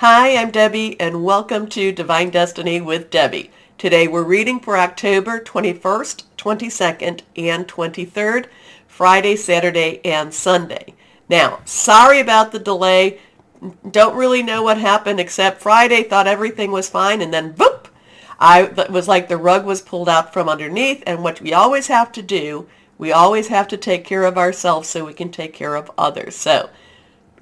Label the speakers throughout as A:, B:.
A: Hi, I'm Debbie, and welcome to Divine Destiny with Debbie. Today we're reading for October 21st, 22nd, and 23rd, Friday, Saturday, and Sunday. Now, sorry about the delay. Don't really know what happened except Friday thought everything was fine, and then boop! It was like the rug was pulled out from underneath, and what we always have to do, we always have to take care of ourselves so we can take care of others. So,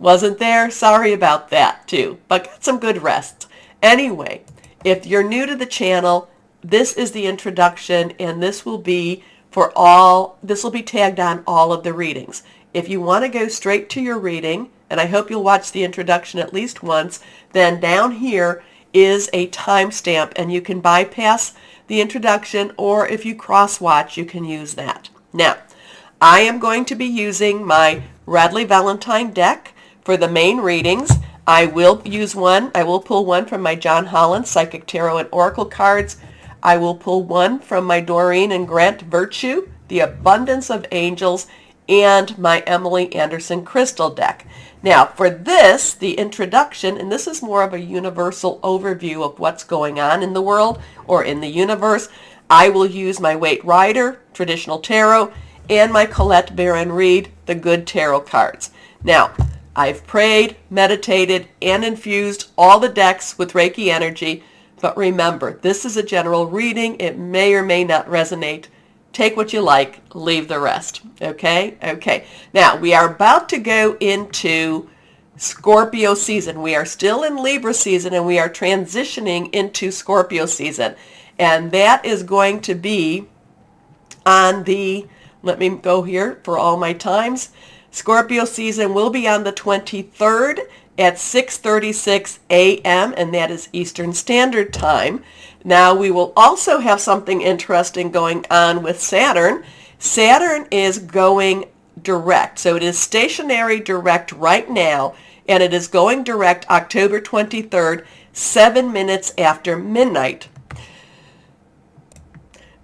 A: wasn't there? Sorry about that too, but got some good rest. Anyway, if you're new to the channel, this is the introduction, and this will be tagged on all of the readings. If you want to go straight to your reading, and I hope you'll watch the introduction at least once, then down here is a timestamp, and you can bypass the introduction, or if you cross-watch, you can use that. Now, I am going to be using my Radley Valentine deck for the main readings. I will pull one from my John Holland Psychic Tarot and Oracle cards. I will pull one from my Doreen and Grant Virtue, The Abundance of Angels, and my Emily Anderson Crystal deck. Now, for this, the introduction, and this is more of a universal overview of what's going on in the world or in the universe, I will use my Waite Rider, Traditional Tarot, and my Colette Baron Reed, The Good Tarot cards. Now, I've prayed, meditated, and infused all the decks with Reiki energy, but remember, this is a general reading. It may or may not resonate. Take what you like, leave the rest. Okay? Okay. Now, we are about to go into Scorpio season. We are still in Libra season, and we are transitioning into Scorpio season. And that is going to be on the, let me go here for all my times. Scorpio season will be on the 23rd at 6:36 a.m., and that is Eastern Standard Time. Now, we will also have something interesting going on with Saturn. Saturn is going direct. So it is stationary direct right now, and it is going direct October 23rd, 7 minutes after midnight.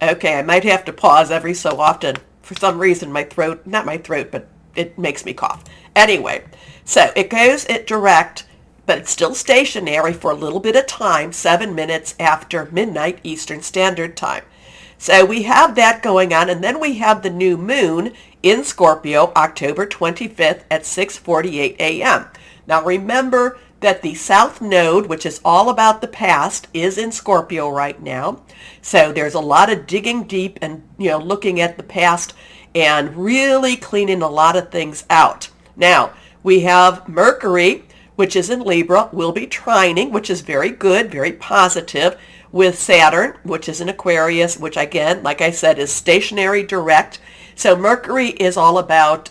A: Okay, I might have to pause every so often. For some reason, but it makes me cough. Anyway, so it goes at direct, but it's still stationary for a little bit of time, 7 minutes after midnight Eastern Standard Time. So we have that going on, and then we have the new moon in Scorpio, October 25th at 6:48 a.m. Now remember that the South Node, which is all about the past, is in Scorpio right now. So there's a lot of digging deep and, looking at the past and really cleaning a lot of things out. Now, we have Mercury, which is in Libra, will be trining, which is very good, very positive, with Saturn, which is in Aquarius, which again, like I said, is stationary direct. So Mercury is all about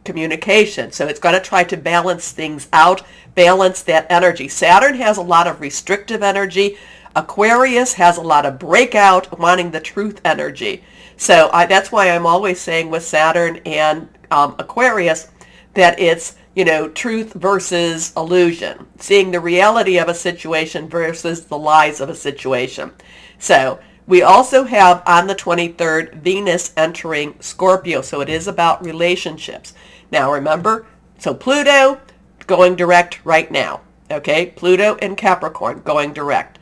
A: communication. So it's going to try to balance things out, balance that energy. Saturn has a lot of restrictive energy. Aquarius has a lot of breakout, wanting the truth energy. So that's why I'm always saying with Saturn and Aquarius that it's, truth versus illusion, seeing the reality of a situation versus the lies of a situation. So we also have on the 23rd Venus entering Scorpio, so it is about relationships. Now remember, so Pluto going direct right now, okay? Pluto and Capricorn going direct.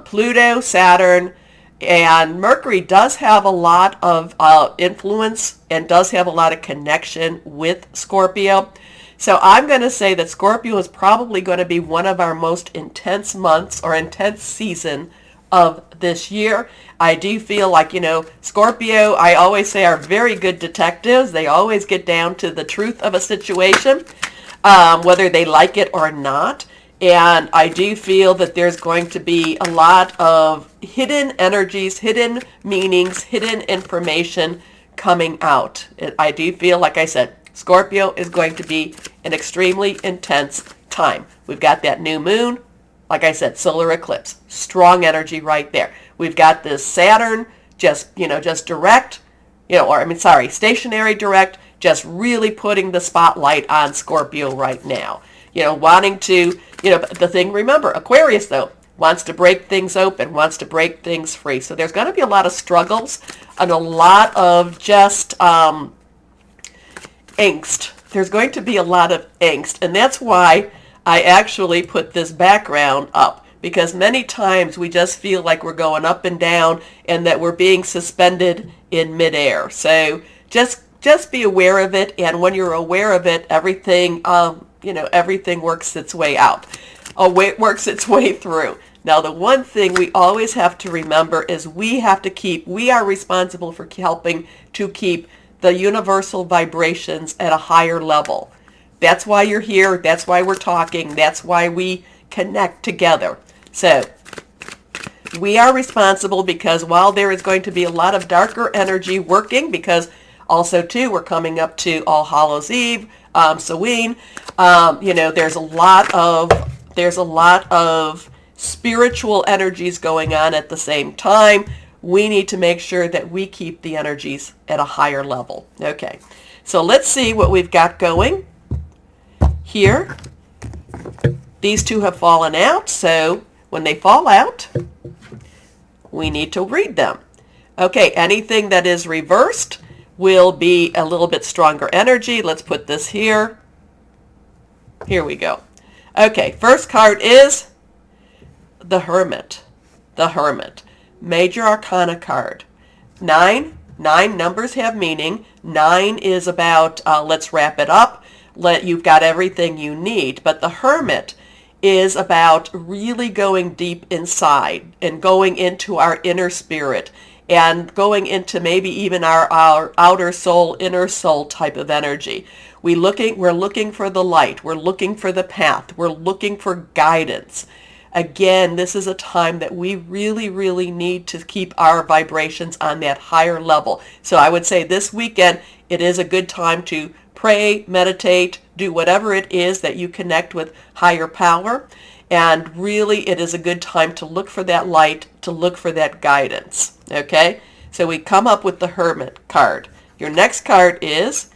A: Pluto, Saturn, and Mercury does have a lot of influence and does have a lot of connection with Scorpio. So I'm going to say that Scorpio is probably going to be one of our most intense months or intense season of this year. I do feel like, Scorpio, I always say, are very good detectives. They always get down to the truth of a situation, whether they like it or not. And I do feel that there's going to be a lot of hidden energies, hidden meanings, hidden information coming out. I do feel, like I said, Scorpio is going to be an extremely intense time. We've got that new moon, like I said, solar eclipse, strong energy right there. We've got this Saturn just direct, stationary direct, just really putting the spotlight on Scorpio right now. Wanting to, the thing, remember, Aquarius, though, wants to break things open, wants to break things free. So there's going to be a lot of struggles and a lot of just angst. There's going to be a lot of angst, and that's why I actually put this background up because many times we just feel like we're going up and down and that we're being suspended in midair. So just be aware of it, and when you're aware of it, everything everything works its way out. Works its way through. Now, the one thing we always have to remember is we are responsible for helping to keep the universal vibrations at a higher level. That's why you're here. That's why we're talking. That's why we connect together. So we are responsible because while there is going to be a lot of darker energy working, because also too we're coming up to All Hallows Eve, Samhain, there's a lot of spiritual energies going on at the same time. We need to make sure that we keep the energies at a higher level. Okay, so let's see what we've got going here. These two have fallen out, so when they fall out, we need to read them. Okay, anything that is reversed will be a little bit stronger energy. Let's put this here. Here we go. Okay, first card is the Hermit. The Hermit. Major Arcana card. 9. 9 numbers have meaning. 9 is about let's wrap it up. You've got everything you need. But the Hermit is about really going deep inside and going into our inner spirit and going into maybe even our outer soul, inner soul type of energy. We're looking for the light. We're looking for the path. We're looking for guidance. Again, this is a time that we really, really need to keep our vibrations on that higher level. So I would say this weekend, it is a good time to pray, meditate, do whatever it is that you connect with higher power. And really, it is a good time to look for that light, to look for that guidance. Okay? So we come up with the Hermit card. Your next card is,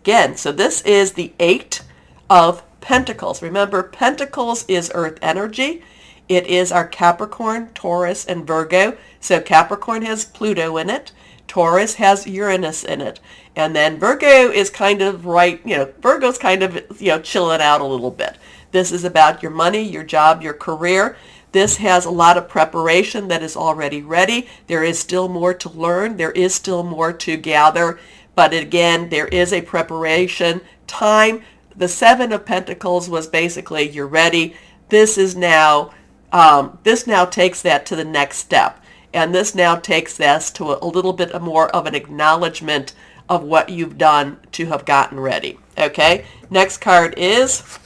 A: again, so this is the 8 of Pentacles. Remember, Pentacles is Earth energy. It is our Capricorn, Taurus, and Virgo. So Capricorn has Pluto in it. Taurus has Uranus in it. And then Virgo is kind of Virgo's kind of, chilling out a little bit. This is about your money, your job, your career. This has a lot of preparation that is already ready. There is still more to learn. There is still more to gather. But again, there is a preparation time. The 7 of Pentacles was basically you're ready. This now takes that to the next step. And this now takes us to a little bit more of an acknowledgement of what you've done to have gotten ready. Okay? Next card is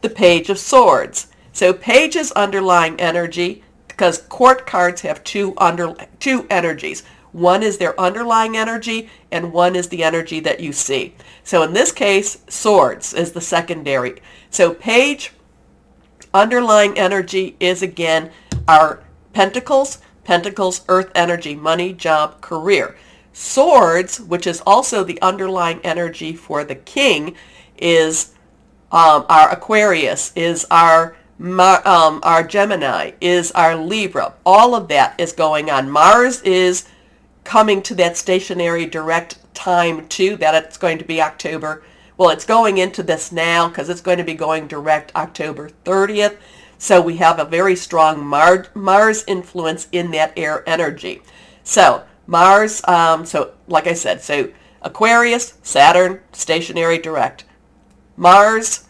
A: the Page of Swords. So Page is underlying energy because court cards have two energies. One is their underlying energy, and one is the energy that you see. So in this case, Swords is the secondary. So Page, underlying energy is again our Pentacles, Earth energy, money, job, career. Swords, which is also the underlying energy for the King, is our Aquarius, is our Gemini, is our Libra. All of that is going on. Mars is coming to that stationary direct time too, that it's going to be October. Well, it's going into this now because it's going to be going direct October 30th. So we have a very strong Mars influence in that air energy. So Mars, so like I said, so Aquarius, Saturn, stationary direct. Mars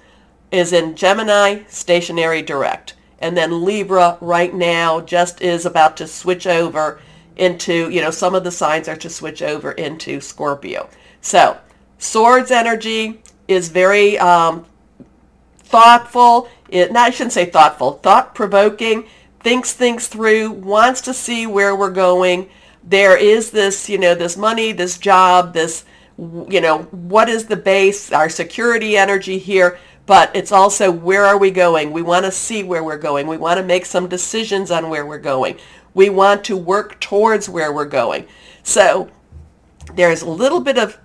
A: is in Gemini, stationary direct. And then Libra right now just is about to switch over into, some of the signs are to switch over into Scorpio. So Swords energy is very thoughtful. I shouldn't say thoughtful, thought-provoking, thinks things through, wants to see where we're going. There is this, this money, this job, this, what is the base, our security energy here, but it's also where are we going? We want to see where we're going. We want to make some decisions on where we're going. We want to work towards where we're going. So there's a little bit of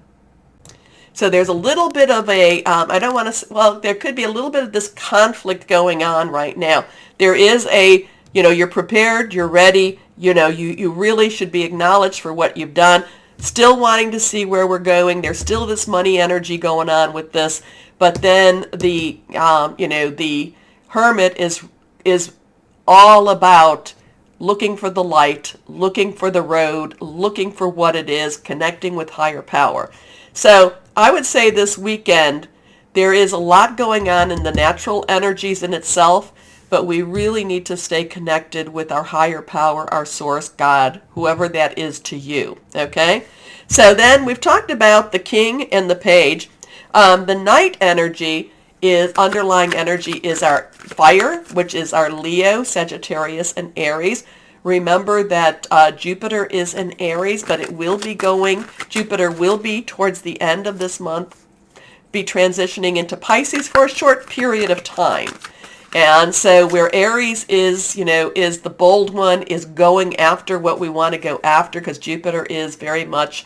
A: a, I don't want to, well, there could be a little bit of this conflict going on right now. There is a, you're prepared, you're ready, you really should be acknowledged for what you've done. still wanting to see where we're going. There's still this money energy going on with this, but then the the Hermit is all about looking for the light, looking for the road, looking for what it is, connecting with higher power. So I would say this weekend there is a lot going on in the natural energies in itself, but we really need to stay connected with our higher power, our source, God, whoever that is to you. Okay? So then we've talked about the King and the Page. The night energy is underlying energy is our fire, which is our Leo, Sagittarius, and Aries. Remember that Jupiter is in Aries, but it will be Jupiter will be towards the end of this month, be transitioning into Pisces for a short period of time. And so where Aries is, is the bold one, is going after what we want to go after, because Jupiter is very much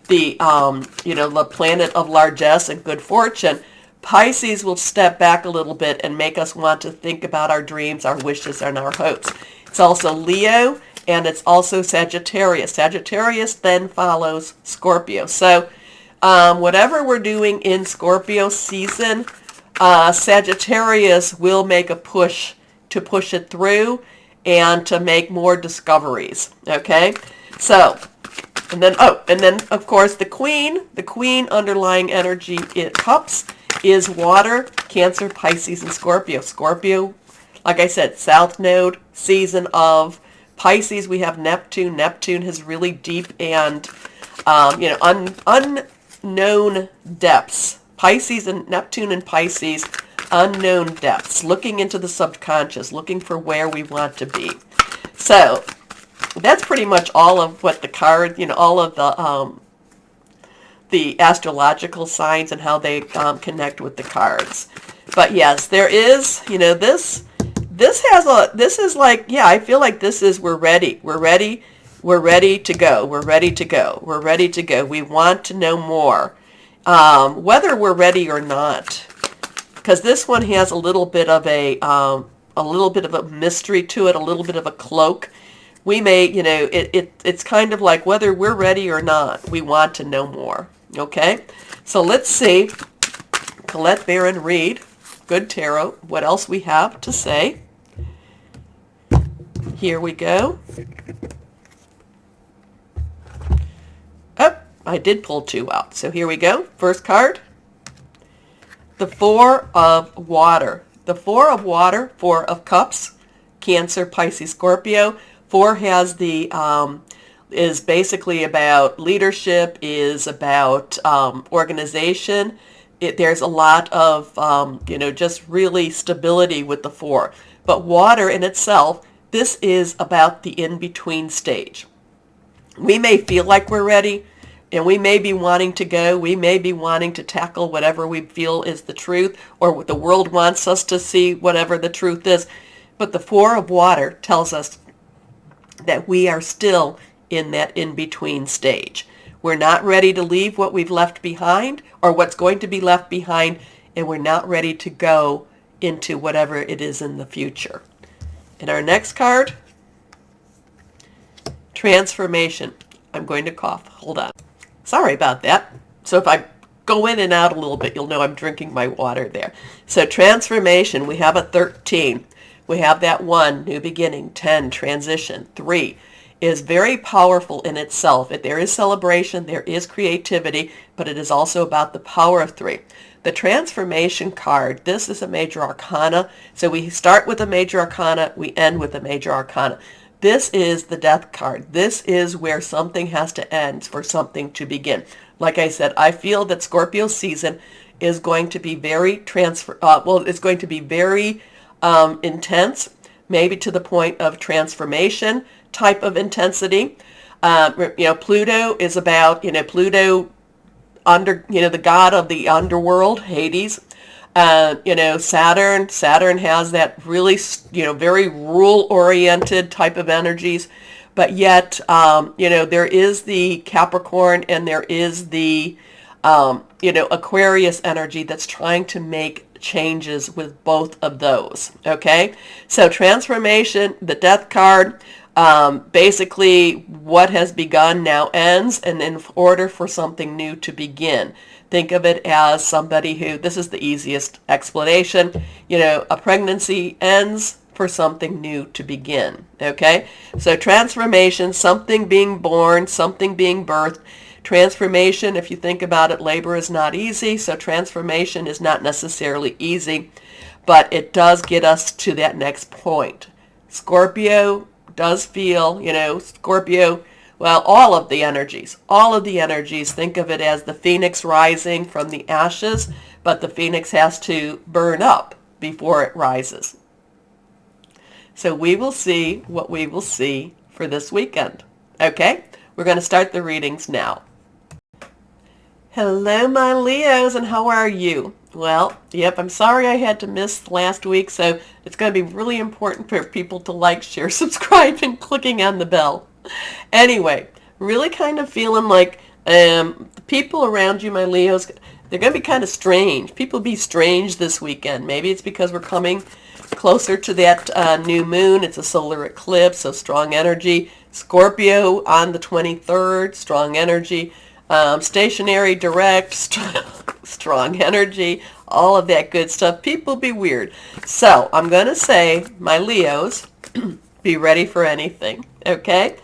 A: the, the planet of largesse and good fortune. Pisces will step back a little bit and make us want to think about our dreams, our wishes, and our hopes. It's also Leo, and it's also Sagittarius. Sagittarius then follows Scorpio. So whatever we're doing in Scorpio season, Sagittarius will make a push to push it through and to make more discoveries. Okay? So, and then of course the Queen underlying energy in Cups is water, Cancer, Pisces, and Scorpio. Scorpio, like I said, South Node, season of Pisces. We have Neptune. Neptune has really deep and, unknown depths. Pisces and Neptune and Pisces, unknown depths, looking into the subconscious, looking for where we want to be. So that's pretty much all of what the card, all of the astrological signs and how they connect with the cards. But yes, there is, this is like, yeah, I feel like this is, we're ready to go. We want to know more, whether we're ready or not, because this one has a little bit of a mystery to it, a little bit of a cloak. We may, it's kind of like whether we're ready or not, we want to know more. Okay, so let's see. Colette Barron Reed, Good Tarot, what else we have to say. Here we go. Oh, I did pull two out. So here we go. First card, the Four of Water. The Four of Water, Four of Cups, Cancer, Pisces, Scorpio. Four has the is basically about leadership, is about organization. There's a lot of, just really stability with the four. But water in itself, this is about the in-between stage. We may feel like we're ready, and we may be wanting to go. We may be wanting to tackle whatever we feel is the truth, or what the world wants us to see, whatever the truth is. But the Four of Water tells us that we are still in that in-between stage. We're not ready to leave what we've left behind or what's going to be left behind, and we're not ready to go into whatever it is in the future. And our next card, Transformation. I'm going to cough. Hold on. Sorry about that. So if I go in and out a little bit, you'll know I'm drinking my water there. So Transformation, we have a 13. We have that 1, new beginning, 10, transition, 3. Is very powerful in itself. There is celebration, there is creativity, but it is also about the power of 3. The Transformation card, this is a major arcana. So we start with a major arcana, we end with a major arcana. This is the Death card. This is where something has to end for something to begin. Like I said, I feel that Scorpio season is going to be very it's going to be very intense, maybe to the point of transformation type of intensity. Pluto is about, Pluto the god of the underworld, Hades. Saturn has that really, very rule-oriented type of energies. But yet, there is the Capricorn and there is the, Aquarius energy that's trying to make changes with both of those. Okay? So transformation, the Death card, Basically, what has begun now ends, and in order for something new to begin. Think of it as somebody who, this is the easiest explanation, a pregnancy ends for something new to begin, okay? So transformation, something being born, something being birthed. Transformation, if you think about it, labor is not easy, so transformation is not necessarily easy, but it does get us to that next point. Scorpio does feel, Scorpio, well, all of the energies, think of it as the phoenix rising from the ashes, but the phoenix has to burn up before it rises. So we will see what we will see for this weekend. Okay, we're going to start the readings now. Hello, my Leos, and how are you? Well, yep, I'm sorry I had to miss last week, so it's going to be really important for people to like, share, subscribe, and clicking on the bell. Anyway, really kind of feeling like the people around you, my Leos, they're going to be kind of strange. People be strange this weekend. Maybe it's because we're coming closer to that new moon. It's a solar eclipse, so strong energy. Scorpio on the 23rd, strong energy. Stationary, direct, strong energy, all of that good stuff. People be weird. So I'm going to say, my Leos, be ready for anything, okay?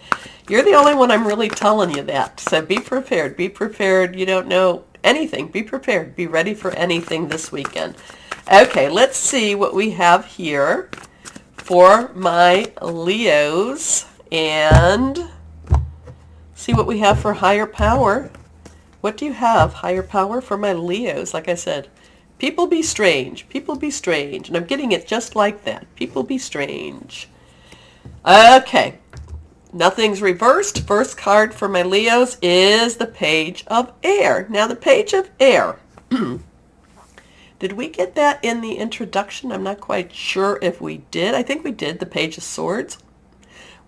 A: You're the only one I'm really telling you that. So be prepared. Be prepared. You don't know anything. Be prepared. Be ready for anything this weekend. Okay, let's see what we have here for my Leos and see what we have for higher power. What do you have, higher power, for my Leos? Like I said, people be strange. People be strange. And I'm getting it just like that. People be strange. Okay. Nothing's reversed. First card for my Leos is the Page of Air. Now, the Page of Air. Did we get that in the introduction? I'm not quite sure if we did. I think we did, the Page of Swords.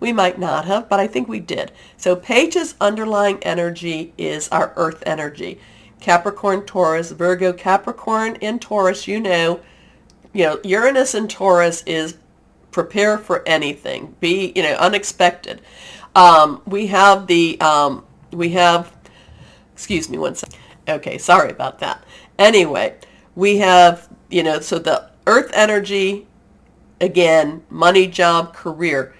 A: We might not have, but I think we did. So Page's underlying energy is our earth energy. Capricorn, Taurus, Virgo, Capricorn, and Taurus, Uranus and Taurus is prepare for anything. Be, unexpected. Excuse me one second. Okay, sorry about that. Anyway, we have, so the earth energy, again, money, job, career.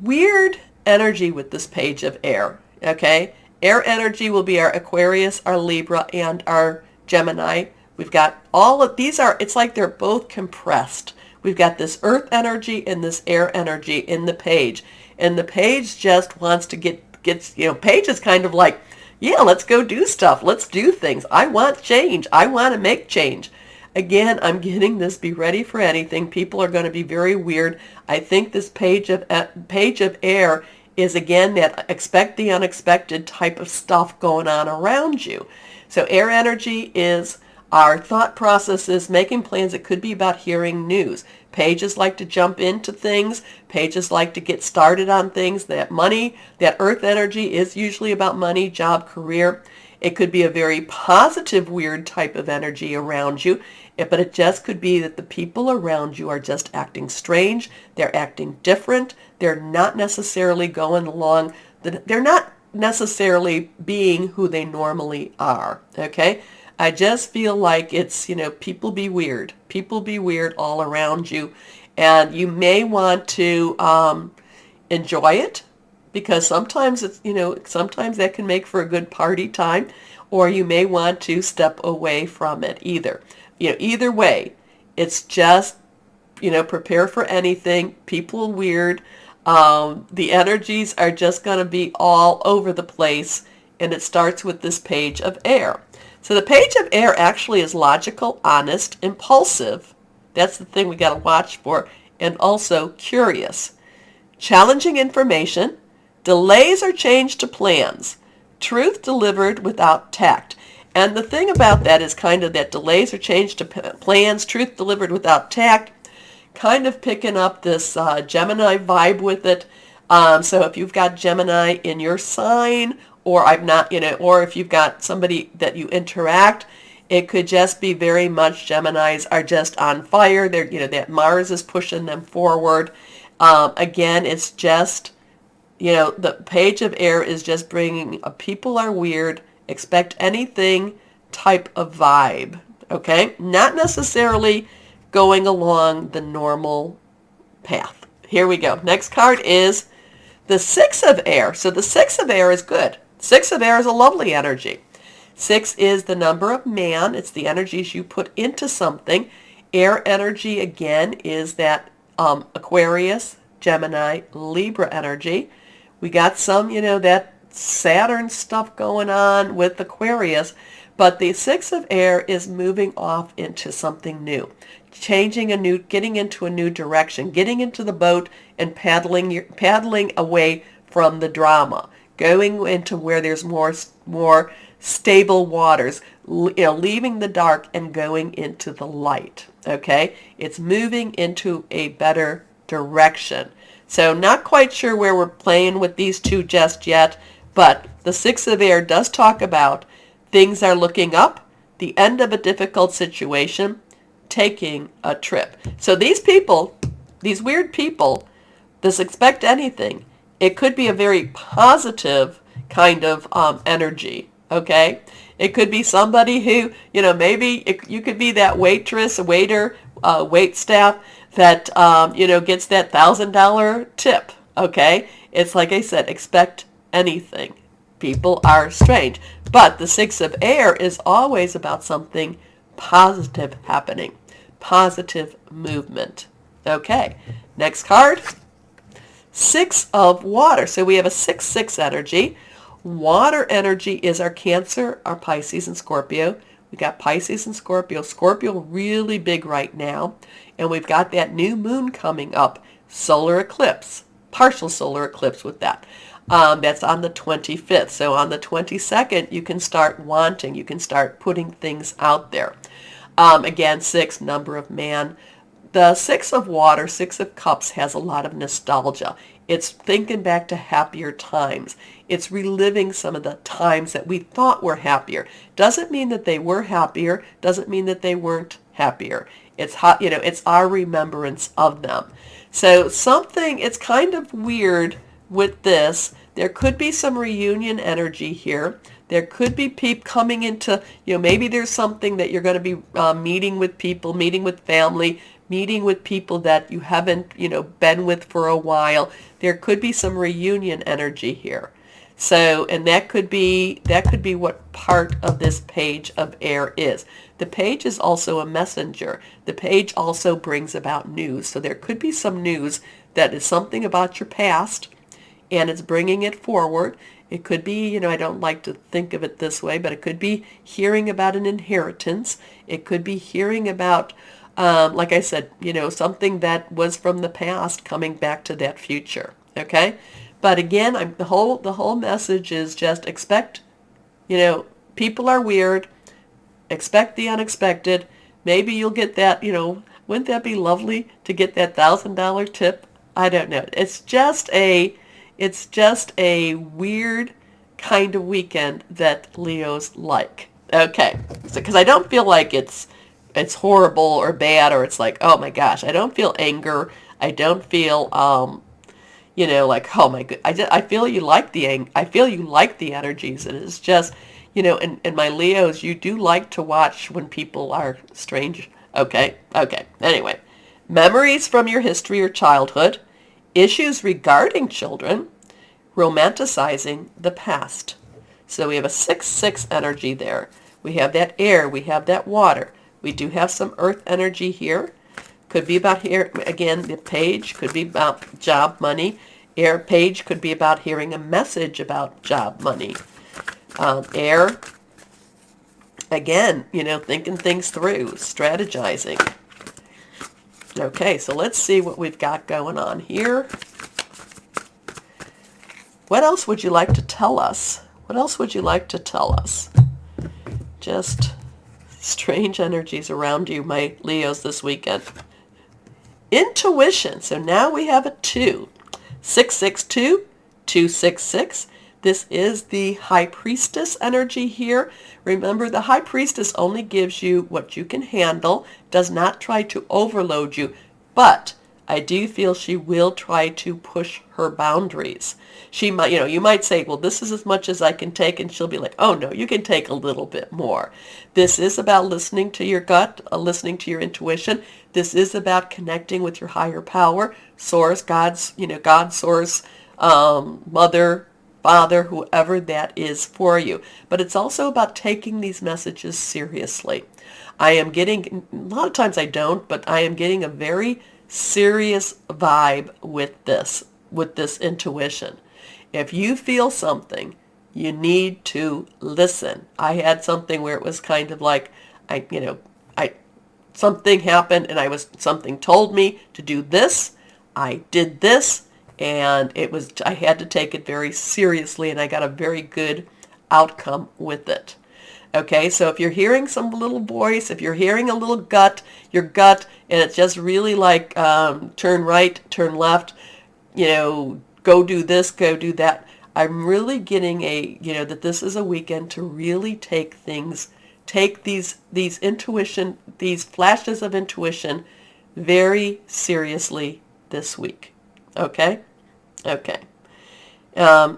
A: Weird energy with this Page of Air, okay? Air energy will be our Aquarius, our Libra, and our Gemini. We've got all of these it's like they're both compressed. We've got this earth energy and this air energy in the Page. And the Page just wants to Page is kind of like, yeah, let's go do stuff. Let's do things. I want change. I want to make change. Again, I'm getting this, be ready for anything. People are going to be very weird. I think this Page of Air is, again, that expect the unexpected type of stuff going on around you. So air energy is our thought processes, making plans. It could be about hearing news. Pages like to jump into things. Pages like to get started on things. That money, that earth energy is usually about money, job, career. It could be a very positive, weird type of energy around you, but it just could be that the people around you are just acting strange. They're acting different. They're not necessarily going along. They're not necessarily being who they normally are, okay? I just feel like it's, people be weird. People be weird all around you. And you may want to enjoy it, because sometimes it's, sometimes that can make for a good party time, or you may want to step away from it either. Either way, it's just, prepare for anything. People weird. The energies are just going to be all over the place, and it starts with this Page of Air. So the Page of Air actually is logical, honest, impulsive. That's the thing we got to watch for, and also curious. Challenging information. Delays or change to plans. Truth delivered without tact. And the thing about that is kind of that delays or change to plans, truth delivered without tact, kind of picking up this Gemini vibe with it. So if you've got Gemini in your sign, or or if you've got somebody that you interact, it could just be very much Geminis are just on fire. They're, that Mars is pushing them forward. Again, it's just, you know, the page of air is just bringing a people are weird, expect anything type of vibe, okay? Not necessarily going along the normal path. Here we go. Next card is the Six of Air. So the Six of Air is good. Six of Air is a lovely energy. Six is the number of man. It's the energies you put into something. Air energy, again, is that Aquarius, Gemini, Libra energy. We got some, you know, that Saturn stuff going on with Aquarius, but the Six of Air is moving off into something new, changing a new, getting into a new direction, getting into the boat and paddling away from the drama, going into where there's more stable waters, you know, leaving the dark and going into the light. Okay, it's moving into a better direction. So not quite sure where we're playing with these two just yet, but the Six of Air does talk about things are looking up, the end of a difficult situation, taking a trip. So these people, these weird people, this expect anything. It could be a very positive kind of energy, okay? It could be somebody who, you know, maybe you could be that waitress, waiter, wait staff that, you know, gets that $1,000 tip, okay? It's like I said, expect anything. People are strange. But the Six of Air is always about something positive happening, positive movement. Okay, next card, Six of Water. So we have a 6-6 energy. Water energy is our Cancer, our Pisces, and Scorpio. We got Pisces and Scorpio. Scorpio really big right now. And we've got that new moon coming up. Solar eclipse. Partial solar eclipse with that. That's on the 25th. So on the 22nd, you can start wanting. You can start putting things out there. Again, 6, number of man. The Six of Water, Six of Cups has a lot of nostalgia. It's thinking back to happier times. It's reliving some of the times that we thought were happier. Doesn't mean that they were happier. Doesn't mean that they weren't happier. It's hot, you know, it's our remembrance of them. So something, it's kind of weird with this. There could be some reunion energy here. There could be people coming into, you know, maybe there's something that you're going to be meeting with people, meeting with family, meeting with people that you haven't, you know, been with for a while. There could be some reunion energy here. So, and that could be what part of this page of air is. The page is also a messenger. The page also brings about news. So there could be some news that is something about your past and it's bringing it forward. It could be, you know, I don't like to think of it this way, but it could be hearing about an inheritance. It could be hearing about, like I said, you know, something that was from the past coming back to that future. Okay? But again, the whole message is just expect, you know, people are weird. Expect the unexpected. Maybe you'll get that, you know, wouldn't that be lovely to get that $1,000 tip? I don't know. It's just a weird kind of weekend that Leos like. Okay. So, because I don't feel like it's horrible or bad or it's like, oh my gosh, I don't feel anger. I don't feel, you know, like, oh my god, I feel you like the energies. And it's just, you know, and my Leos, you do like to watch when people are strange. Okay. Anyway, memories from your history or childhood, issues regarding children, romanticizing the past. So we have a 6-6 energy there. We have that air. We have that water. We do have some earth energy here. Could be about here, again, the page could be about job, money. Air page could be about hearing a message about job, money. Air, again, you know, thinking things through, strategizing. Okay, so let's see what we've got going on here. What else would you like to tell us? What else would you like to tell us? Just strange energies around you, my Leos, this weekend. Intuition. So now we have a 2. 662, 266. This is the High Priestess energy here. Remember, the High Priestess only gives you what you can handle, does not try to overload you. But I do feel she will try to push her boundaries. She might, you might say, well, this is as much as I can take, and she'll be like, oh no, you can take a little bit more. This is about listening to your gut, listening to your intuition. This is about connecting with your higher power, source, God's, God, source, mother, father, whoever that is for you. But it's also about taking these messages seriously. I am getting, a lot of times I don't, but I am getting a very serious vibe with this intuition. If you feel something, you need to listen. I had something where it was kind of like, something happened and something told me to do this. I did this, and I had to take it very seriously, and I got a very good outcome with it. Okay, so if you're hearing some little voice, if you're hearing a little your gut, and it's just really like turn right, turn left, go do this, go do that, I'm really getting that this is a weekend to really take these intuition, these flashes of intuition very seriously this week. Okay? Okay. I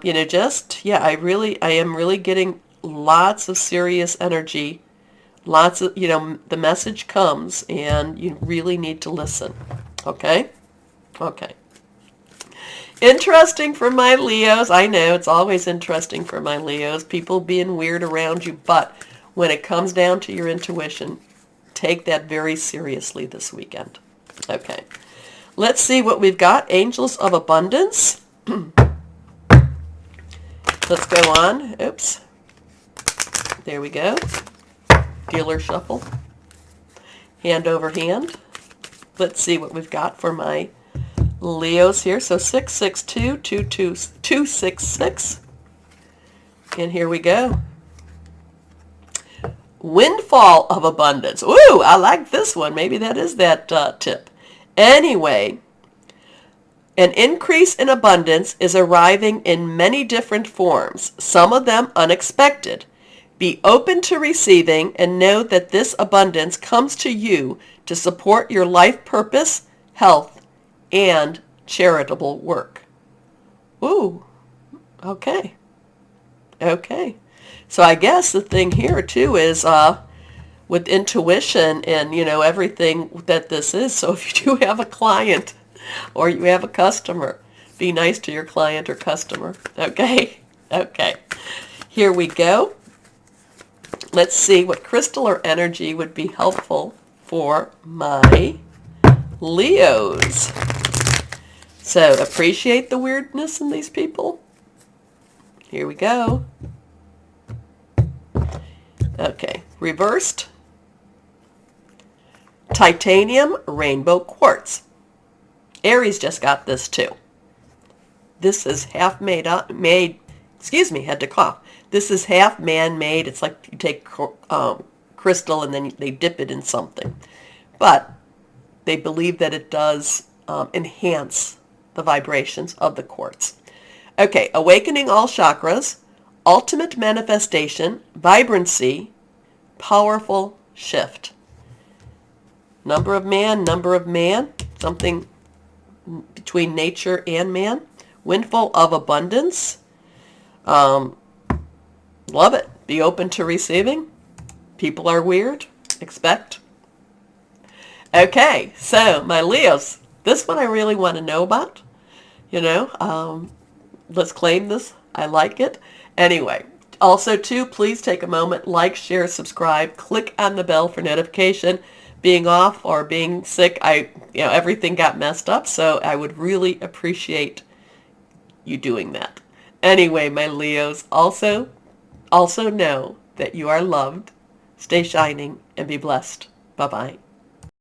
A: am really getting lots of serious energy. Lots of, the message comes and you really need to listen. Okay? Okay. Interesting for my Leos. I know it's always interesting for my Leos. People being weird around you, but when it comes down to your intuition, take that very seriously this weekend. Okay. Let's see what we've got. Angels of Abundance. Let's go on. Oops. There we go. Dealer shuffle. Hand over hand. Let's see what we've got for my Leos here. So 662-266. And here we go. Windfall of Abundance. Ooh, I like this one. Maybe that is that tip. Anyway, an increase in abundance is arriving in many different forms, some of them unexpected. Be open to receiving and know that this abundance comes to you to support your life purpose, health, and charitable work. Ooh, okay. Okay. So I guess the thing here too is with intuition and, everything that this is. So if you do have a client or you have a customer, be nice to your client or customer. Okay? Okay. Here we go. Let's see what crystal or energy would be helpful for my Leos. So appreciate the weirdness in these people. Here we go. Okay, reversed. Titanium rainbow quartz. Aries just got this too. This is half had to cough. This is half man-made. It's like you take crystal and then they dip it in something. But they believe that it does enhance the vibrations of the quartz. Okay, awakening all chakras, ultimate manifestation, vibrancy, powerful shift. Number of man, something between nature and man. Windfall of abundance. Love it. Be open to receiving. People are weird. Expect. Okay, so my Leos, this one I really want to know about. Let's claim this. I like it. Anyway, also too, please take a moment, like, share, subscribe, click on the bell for notification. Being off or being sick, everything got messed up, so I would really appreciate you doing that. Anyway, my Leos, also know that you are loved. Stay shining and be blessed. Bye-bye.